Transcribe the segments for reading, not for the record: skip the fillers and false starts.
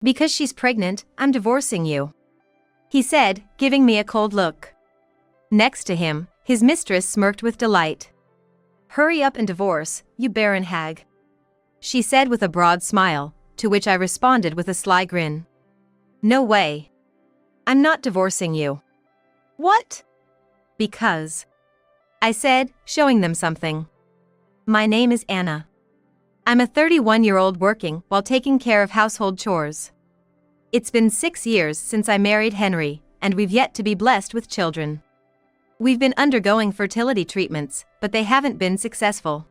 Because she's pregnant, I'm divorcing you," he said, giving me a cold look. Next to him, his mistress smirked with delight. "Hurry up and divorce, you barren hag," she said with a broad smile, to which I responded with a sly grin. "No way. I'm not divorcing you." "What?" "Because," I said, showing them something. "My name is Anna. I'm a 31-year-old working while taking care of household chores. It's been 6 years since I married Henry, and we've yet to be blessed with children. We've been undergoing fertility treatments, but they haven't been successful.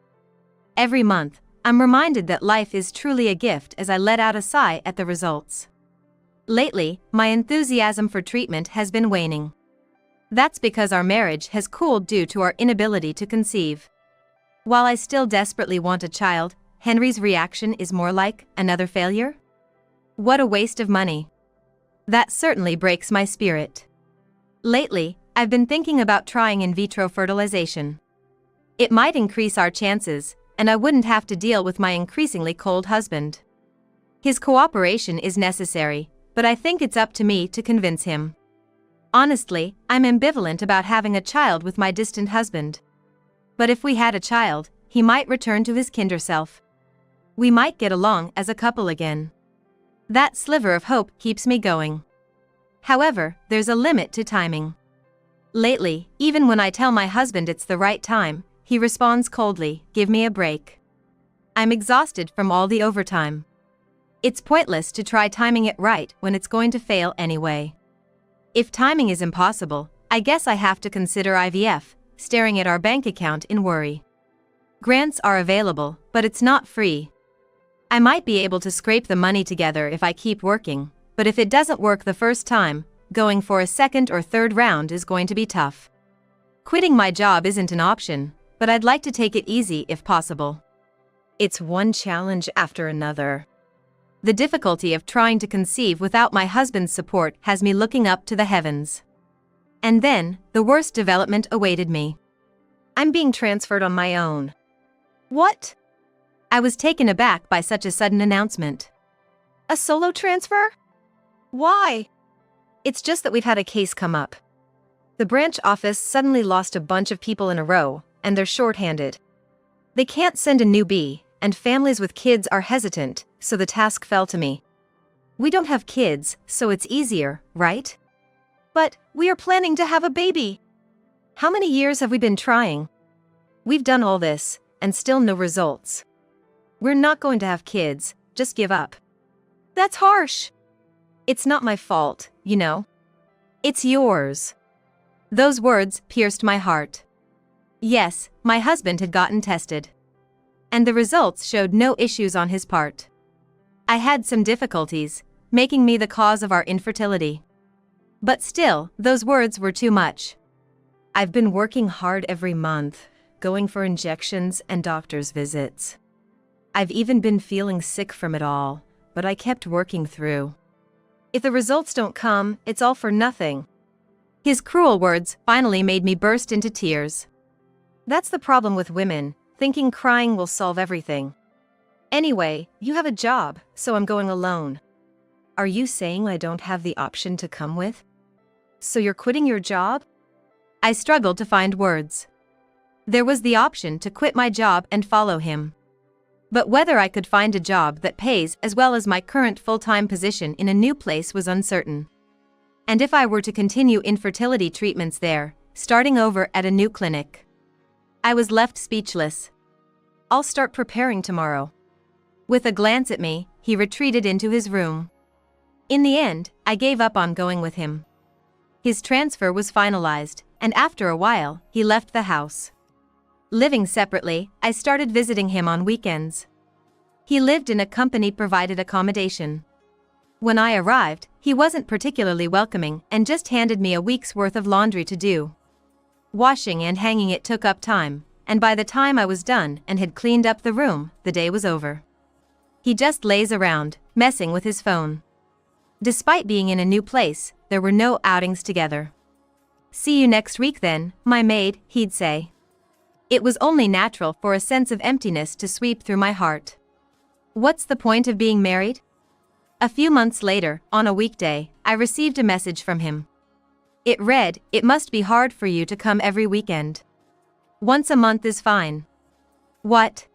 Every month, I'm reminded that life is truly a gift as I let out a sigh at the results. Lately, my enthusiasm for treatment has been waning. That's because our marriage has cooled due to our inability to conceive. While I still desperately want a child, Henry's reaction is more like another failure? What a waste of money. That certainly breaks my spirit. Lately, I've been thinking about trying in vitro fertilization. It might increase our chances, and I wouldn't have to deal with my increasingly cold husband. His cooperation is necessary, but I think it's up to me to convince him. Honestly, I'm ambivalent about having a child with my distant husband. But if we had a child, he might return to his kinder self. We might get along as a couple again. That sliver of hope keeps me going. However, there's a limit to timing. Lately, even when I tell my husband it's the right time, he responds coldly, "Give me a break. I'm exhausted from all the overtime." It's pointless to try timing it right when it's going to fail anyway. If timing is impossible, I guess I have to consider IVF, staring at our bank account in worry. Grants are available, but it's not free. I might be able to scrape the money together if I keep working, but if it doesn't work the first time, going for a second or third round is going to be tough. Quitting my job isn't an option, but I'd like to take it easy if possible. It's one challenge after another. The difficulty of trying to conceive without my husband's support has me looking up to the heavens. And then, the worst development awaited me. I'm being transferred on my own. "What?" I was taken aback by such a sudden announcement. "A solo transfer? Why?" It's just that we've had a case come up. The branch office suddenly lost a bunch of people in a row, and they're short-handed. They can't send a newbie, and families with kids are hesitant, so the task fell to me. We don't have kids, so it's easier, right? "But we are planning to have a baby." How many years have we been trying? We've done all this, and still no results. We're not going to have kids, just give up. "That's harsh." It's not my fault, you know. It's yours. Those words pierced my heart. Yes, my husband had gotten tested. And the results showed no issues on his part. I had some difficulties, making me the cause of our infertility. But still, those words were too much. I've been working hard every month, going for injections and doctor's visits. I've even been feeling sick from it all, but I kept working through. If the results don't come, it's all for nothing. His cruel words finally made me burst into tears. That's the problem with women, thinking crying will solve everything. Anyway, you have a job, so I'm going alone. Are you saying I don't have the option to come with? So you're quitting your job? I struggled to find words. There was the option to quit my job and follow him. But whether I could find a job that pays as well as my current full-time position in a new place was uncertain. And if I were to continue infertility treatments there, starting over at a new clinic, I was left speechless. I'll start preparing tomorrow. With a glance at me, he retreated into his room. In the end, I gave up on going with him. His transfer was finalized, and after a while, he left the house. Living separately, I started visiting him on weekends. He lived in a company-provided accommodation. When I arrived, he wasn't particularly welcoming and just handed me a week's worth of laundry to do. Washing and hanging it took up time, and by the time I was done and had cleaned up the room, the day was over. He just lays around, messing with his phone. Despite being in a new place, there were no outings together. "See you next week then, my maid," he'd say. It was only natural for a sense of emptiness to sweep through my heart. What's the point of being married? A few months later, on a weekday, I received a message from him. It read, "It must be hard for you to come every weekend. Once a month is fine." What?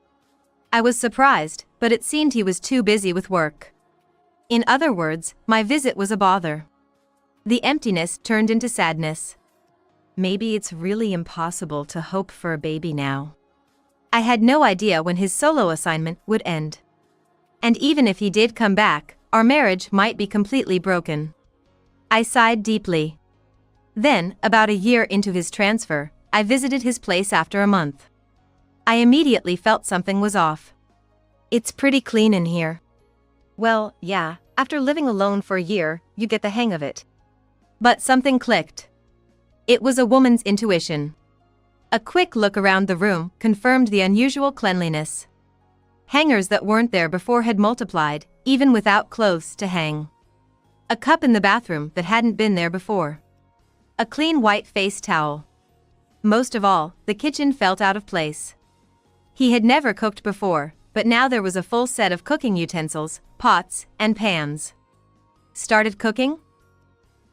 I was surprised, but it seemed he was too busy with work. In other words, my visit was a bother. The emptiness turned into sadness. Maybe it's really impossible to hope for a baby now. I had no idea when his solo assignment would end. And even if he did come back, our marriage might be completely broken. I sighed deeply. Then, about a year into his transfer, I visited his place after a month. I immediately felt something was off. "It's pretty clean in here." Well, yeah, after living alone for a year, you get the hang of it. But something clicked. It was a woman's intuition. A quick look around the room confirmed the unusual cleanliness. Hangers that weren't there before had multiplied, even without clothes to hang. A cup in the bathroom that hadn't been there before. A clean white face towel. Most of all, the kitchen felt out of place. He had never cooked before, but now there was a full set of cooking utensils, pots, and pans. "Started cooking?"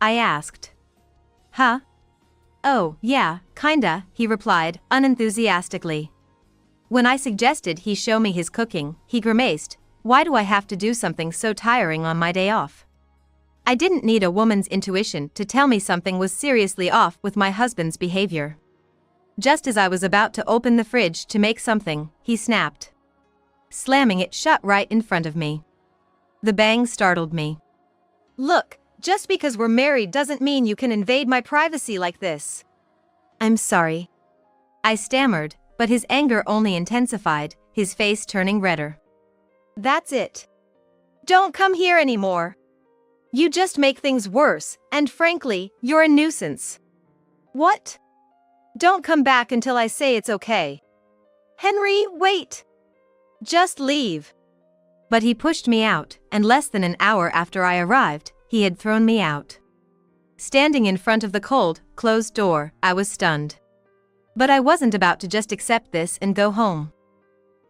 I asked. "Huh? Oh, yeah, kinda," he replied, unenthusiastically. When I suggested he show me his cooking, he grimaced, "Why do I have to do something so tiring on my day off?" I didn't need a woman's intuition to tell me something was seriously off with my husband's behavior. Just as I was about to open the fridge to make something, he snapped, slamming it shut right in front of me. The bang startled me. Look, just because we're married doesn't mean you can invade my privacy like this. "I'm sorry," I stammered, but his anger only intensified, his face turning redder. That's it. Don't come here anymore. You just make things worse, and frankly, you're a nuisance. What? Don't come back until I say it's okay. Henry, wait. Just leave. But he pushed me out, and less than an hour after I arrived, he had thrown me out. Standing in front of the cold, closed door, I was stunned. But I wasn't about to just accept this and go home.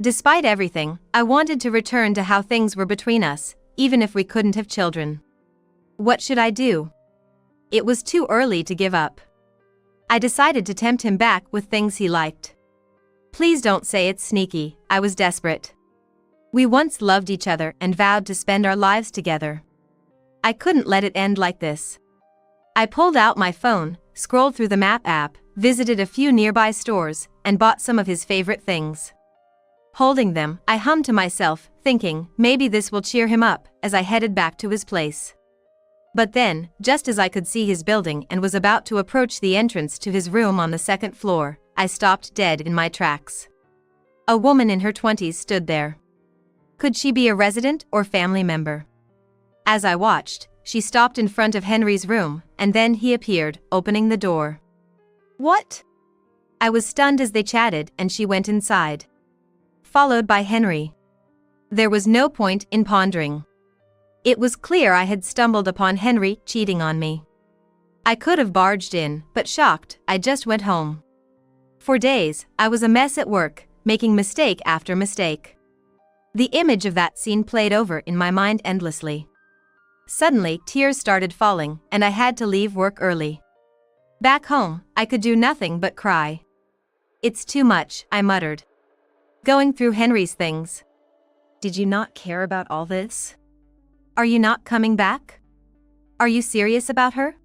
Despite everything, I wanted to return to how things were between us, even if we couldn't have children. What should I do? It was too early to give up. I decided to tempt him back with things he liked. Please don't say it's sneaky, I was desperate. We once loved each other and vowed to spend our lives together. I couldn't let it end like this. I pulled out my phone, scrolled through the map app, visited a few nearby stores, and bought some of his favorite things. Holding them, I hummed to myself, thinking, maybe this will cheer him up, as I headed back to his place. But then, just as I could see his building and was about to approach the entrance to his room on the second floor, I stopped dead in my tracks. A woman in her 20s stood there. Could she be a resident or family member? As I watched, she stopped in front of Henry's room, and then he appeared, opening the door. What? I was stunned as they chatted, and she went inside, followed by Henry. There was no point in pondering. It was clear I had stumbled upon Henry cheating on me. I could have barged in, but shocked, I just went home. For days, I was a mess at work, making mistake after mistake. The image of that scene played over in my mind endlessly. Suddenly, tears started falling, and I had to leave work early. Back home, I could do nothing but cry. "It's too much," I muttered, going through Henry's things. "Did you not care about all this? Are you not coming back? Are you serious about her?"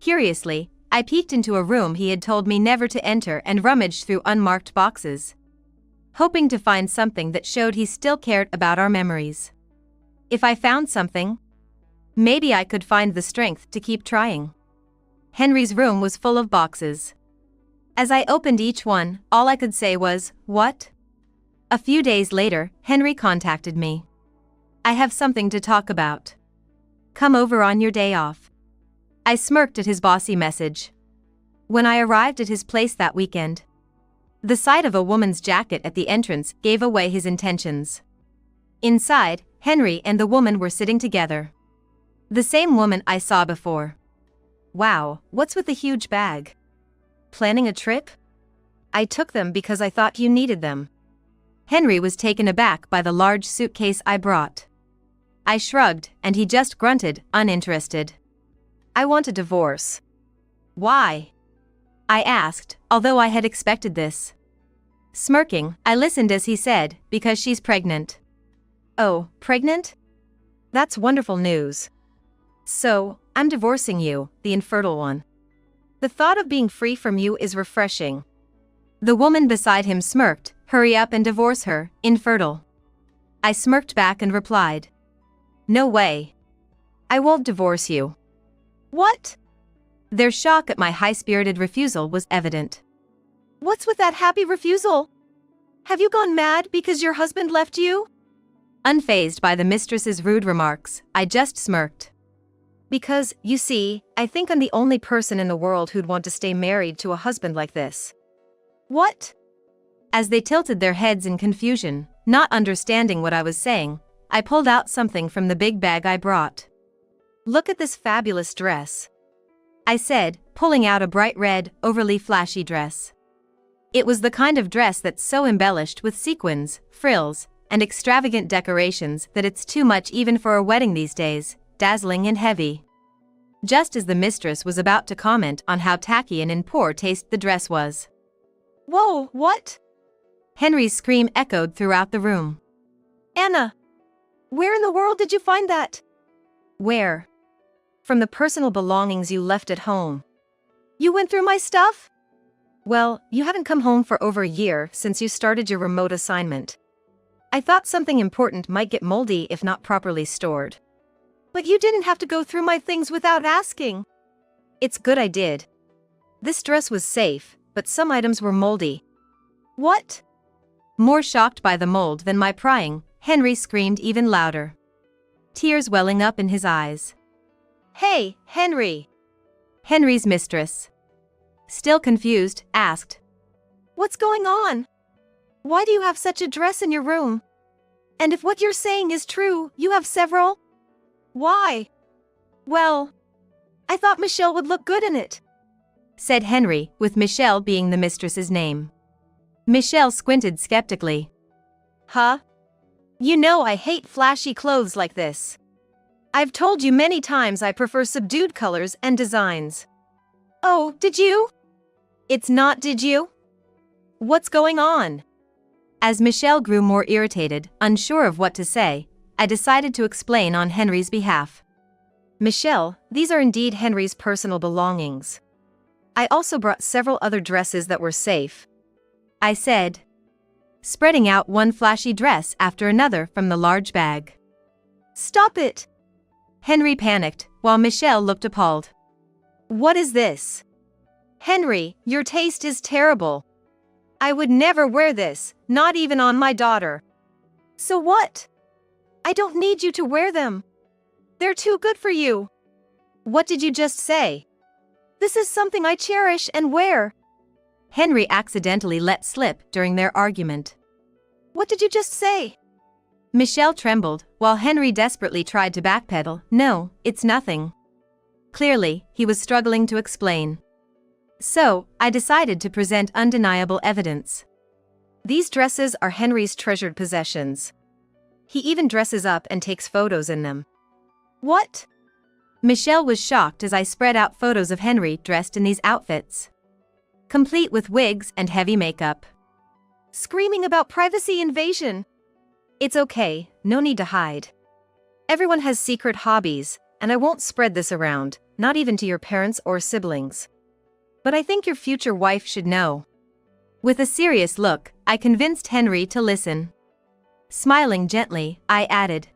Curiously, I peeked into a room he had told me never to enter and rummaged through unmarked boxes, hoping to find something that showed he still cared about our memories. If I found something, maybe I could find the strength to keep trying. Henry's room was full of boxes. As I opened each one, all I could say was, "What?" A few days later, Henry contacted me. "I have something to talk about. Come over on your day off." I smirked at his bossy message. When I arrived at his place that weekend, the sight of a woman's jacket at the entrance gave away his intentions. Inside, Henry and the woman were sitting together. The same woman I saw before. "Wow, what's with the huge bag? Planning a trip?" "I took them because I thought you needed them." Henry was taken aback by the large suitcase I brought. I shrugged, and he just grunted, uninterested. I want a divorce. Why? I asked, although I had expected this. Smirking, I listened as he said, because she's pregnant. Oh, pregnant? That's wonderful news. So, I'm divorcing you, the infertile one. The thought of being free from you is refreshing. The woman beside him smirked. Hurry up and divorce her, infertile. I smirked back and replied. No way. I won't divorce you. What? Their shock at my high-spirited refusal was evident. What's with that happy refusal? Have you gone mad because your husband left you? Unfazed by the mistress's rude remarks, I just smirked. Because, you see, I think I'm the only person in the world who'd want to stay married to a husband like this. What? As they tilted their heads in confusion, not understanding what I was saying, I pulled out something from the big bag I brought. Look at this fabulous dress, I said, pulling out a bright red, overly flashy dress. It was the kind of dress that's so embellished with sequins, frills, and extravagant decorations that it's too much even for a wedding these days, dazzling and heavy. Just as the mistress was about to comment on how tacky and in poor taste the dress was. Whoa, what? Henry's scream echoed throughout the room. Anna! Where in the world did you find that? Where? From the personal belongings you left at home. You went through my stuff? Well, you haven't come home for over a year since you started your remote assignment. I thought something important might get moldy if not properly stored. But you didn't have to go through my things without asking. It's good I did. This dress was safe, but some items were moldy. What? More shocked by the mold than my prying, Henry screamed even louder. Tears welling up in his eyes. Hey, Henry! Henry's mistress, still confused, asked. What's going on? Why do you have such a dress in your room? And if what you're saying is true, you have several? Why? Well, I thought Michelle would look good in it, said Henry, with Michelle being the mistress's name. Michelle squinted skeptically. Huh? You know I hate flashy clothes like this. I've told you many times I prefer subdued colors and designs. Oh, did you? It's not, did you? What's going on? As Michelle grew more irritated, unsure of what to say, I decided to explain on Henry's behalf. Michelle, these are indeed Henry's personal belongings. I also brought several other dresses that were safe, I said, spreading out one flashy dress after another from the large bag. Stop it! Henry panicked, while Michelle looked appalled. What is this? Henry, your taste is terrible. I would never wear this, not even on my daughter. So what? I don't need you to wear them. They're too good for you. What did you just say? This is something I cherish and wear. Henry accidentally let slip during their argument. What did you just say? Michelle trembled, while Henry desperately tried to backpedal. No, it's nothing. Clearly, he was struggling to explain. So, I decided to present undeniable evidence. These dresses are Henry's treasured possessions. He even dresses up and takes photos in them. What? Michelle was shocked as I spread out photos of Henry dressed in these outfits, complete with wigs and heavy makeup. Screaming about privacy invasion. It's okay, no need to hide. Everyone has secret hobbies, and I won't spread this around, not even to your parents or siblings. But I think your future wife should know. With a serious look, I convinced Henry to listen. Smiling gently, I added,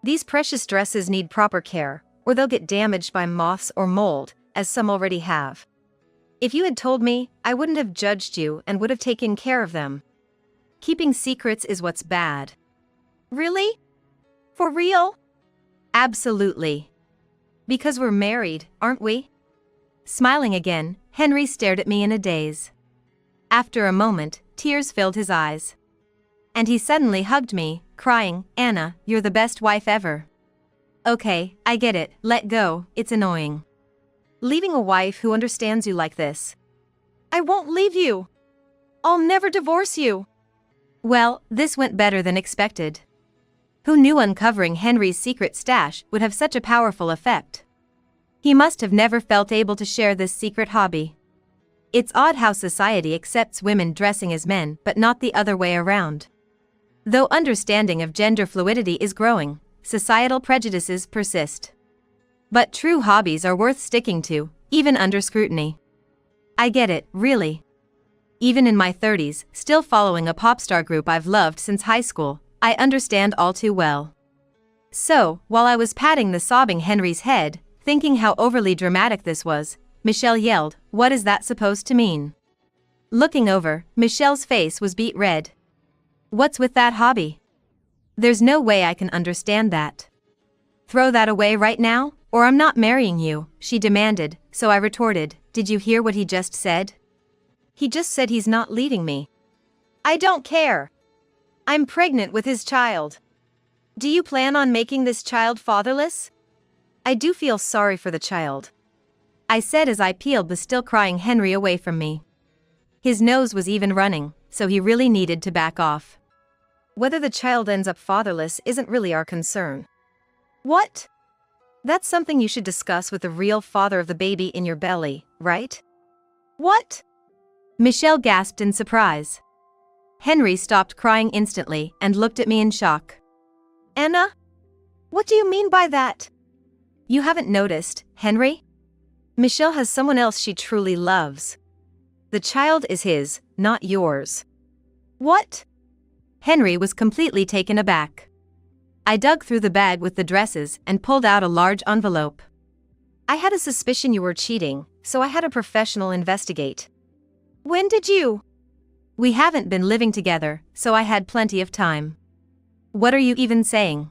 these precious dresses need proper care, or they'll get damaged by moths or mold, as some already have. If you had told me, I wouldn't have judged you and would have taken care of them. Keeping secrets is what's bad. Really? For real? Absolutely. Because we're married, aren't we? Smiling again, Henry stared at me in a daze. After a moment, tears filled his eyes. And he suddenly hugged me, crying, Anna, you're the best wife ever. Okay, I get it, let go, it's annoying. Leaving a wife who understands you like this. I won't leave you. I'll never divorce you. Well, this went better than expected. Who knew uncovering Henry's secret stash would have such a powerful effect? He must have never felt able to share this secret hobby. It's odd how society accepts women dressing as men but not the other way around. Though understanding of gender fluidity is growing, societal prejudices persist. But true hobbies are worth sticking to, even under scrutiny. I get it, really. Even in my 30s, still following a pop star group I've loved since high school, I understand all too well. So, while I was patting the sobbing Henry's head, thinking how overly dramatic this was, Michelle yelled, "What is that supposed to mean?" Looking over, Michelle's face was beet red. "What's with that hobby? There's no way I can understand that." "Throw that away right now, or I'm not marrying you," she demanded, so I retorted, "Did you hear what he just said?" He just said he's not leaving me. I don't care. I'm pregnant with his child. Do you plan on making this child fatherless? I do feel sorry for the child, I said as I peeled the still crying Henry away from me. His nose was even running, so he really needed to back off. Whether the child ends up fatherless isn't really our concern. What? That's something you should discuss with the real father of the baby in your belly, right? What? Michelle gasped in surprise. Henry stopped crying instantly and looked at me in shock. Anna? What do you mean by that? You haven't noticed, Henry? Michelle has someone else she truly loves. The child is his, not yours. What? Henry was completely taken aback. I dug through the bag with the dresses and pulled out a large envelope. I had a suspicion you were cheating, so I had a professional investigate. When did you? We haven't been living together, so I had plenty of time. What are you even saying?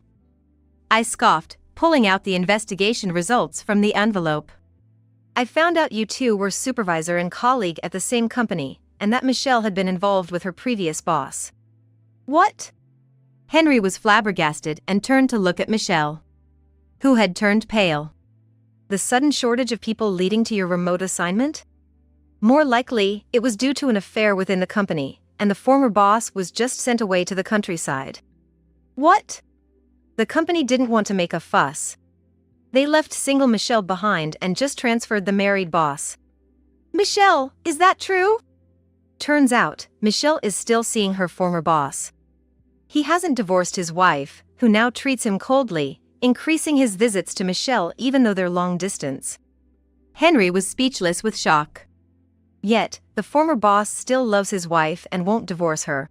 I scoffed, pulling out the investigation results from the envelope. I found out you two were supervisor and colleague at the same company, and that Michelle had been involved with her previous boss. What? Henry was flabbergasted and turned to look at Michelle, who had turned pale. The sudden shortage of people leading to your remote assignment? More likely, it was due to an affair within the company, and the former boss was just sent away to the countryside. What? The company didn't want to make a fuss. They left single Michelle behind and just transferred the married boss. Michelle, is that true? Turns out, Michelle is still seeing her former boss. He hasn't divorced his wife, who now treats him coldly, increasing his visits to Michelle even though they're long distance. Henry was speechless with shock. Yet, the former boss still loves his wife and won't divorce her.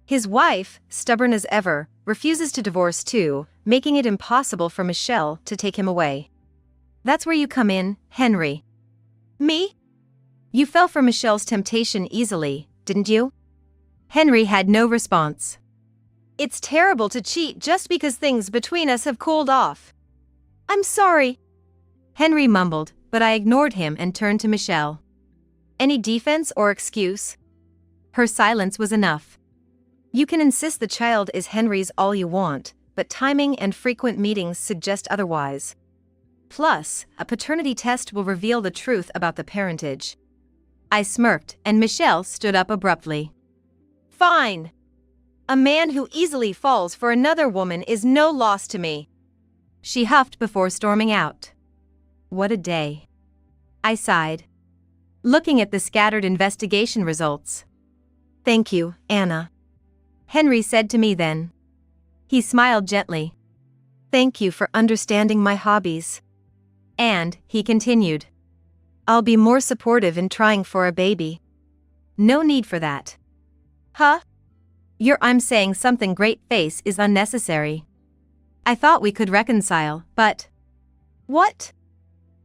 His wife, stubborn as ever, refuses to divorce too, making it impossible for Michelle to take him away. That's where you come in, Henry. Me? You fell for Michelle's temptation easily, didn't you? Henry had no response. It's terrible to cheat just because things between us have cooled off. I'm sorry, Henry mumbled, but I ignored him and turned to Michelle. Any defense or excuse? Her silence was enough. You can insist the child is Henry's all you want, but timing and frequent meetings suggest otherwise. Plus, a paternity test will reveal the truth about the parentage. I smirked, and Michelle stood up abruptly. Fine. A man who easily falls for another woman is no loss to me. She huffed before storming out. What a day. I sighed, looking at the scattered investigation results. Thank you, Anna, Henry said to me then. He smiled gently. Thank you for understanding my hobbies. And, he continued, I'll be more supportive in trying for a baby. No need for that. Huh? I'm saying something great face is unnecessary. I thought we could reconcile, but... What?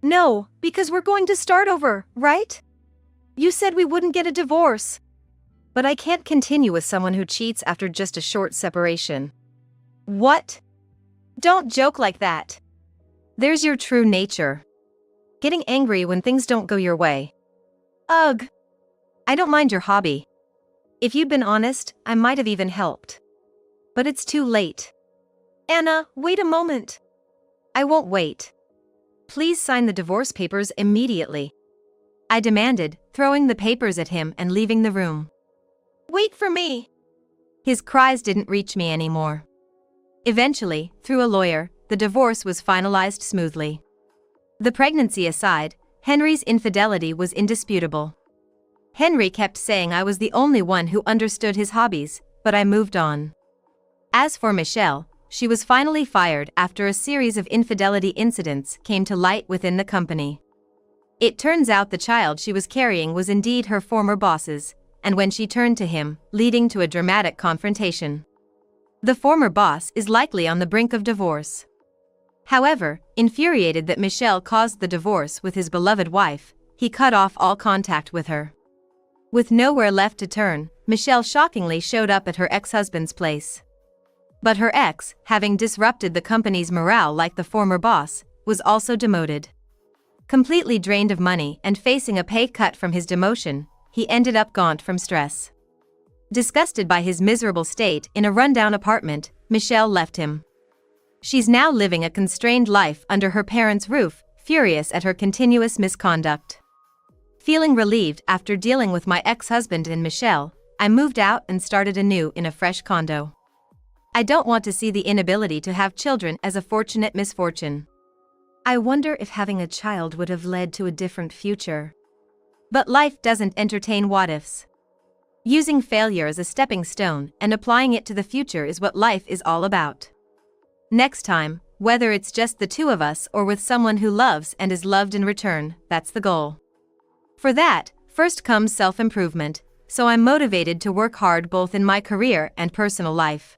No, because we're going to start over, right? You said we wouldn't get a divorce. But I can't continue with someone who cheats after just a short separation. What? Don't joke like that. There's your true nature. Getting angry when things don't go your way. Ugh. I don't mind your hobby. If you'd been honest, I might have even helped. But it's too late. Anna, wait a moment. I won't wait. Please sign the divorce papers immediately, I demanded, throwing the papers at him and leaving the room. Wait for me. His cries didn't reach me anymore. Eventually, through a lawyer, the divorce was finalized smoothly. The pregnancy aside, Henry's infidelity was indisputable. Henry kept saying I was the only one who understood his hobbies, but I moved on. As for Michelle, she was finally fired after a series of infidelity incidents came to light within the company. It turns out the child she was carrying was indeed her former boss's, and when she turned to him, leading to a dramatic confrontation. The former boss is likely on the brink of divorce. However, infuriated that Michelle caused the divorce with his beloved wife, he cut off all contact with her. With nowhere left to turn, Michelle shockingly showed up at her ex-husband's place. But her ex, having disrupted the company's morale like the former boss, was also demoted. Completely drained of money and facing a pay cut from his demotion, he ended up gaunt from stress. Disgusted by his miserable state in a rundown apartment, Michelle left him. She's now living a constrained life under her parents' roof, furious at her continuous misconduct. Feeling relieved after dealing with my ex-husband and Michelle, I moved out and started anew in a fresh condo. I don't want to see the inability to have children as a fortunate misfortune. I wonder if having a child would have led to a different future. But life doesn't entertain what-ifs. Using failure as a stepping stone and applying it to the future is what life is all about. Next time, whether it's just the two of us or with someone who loves and is loved in return, that's the goal. For that, first comes self-improvement, so I'm motivated to work hard both in my career and personal life.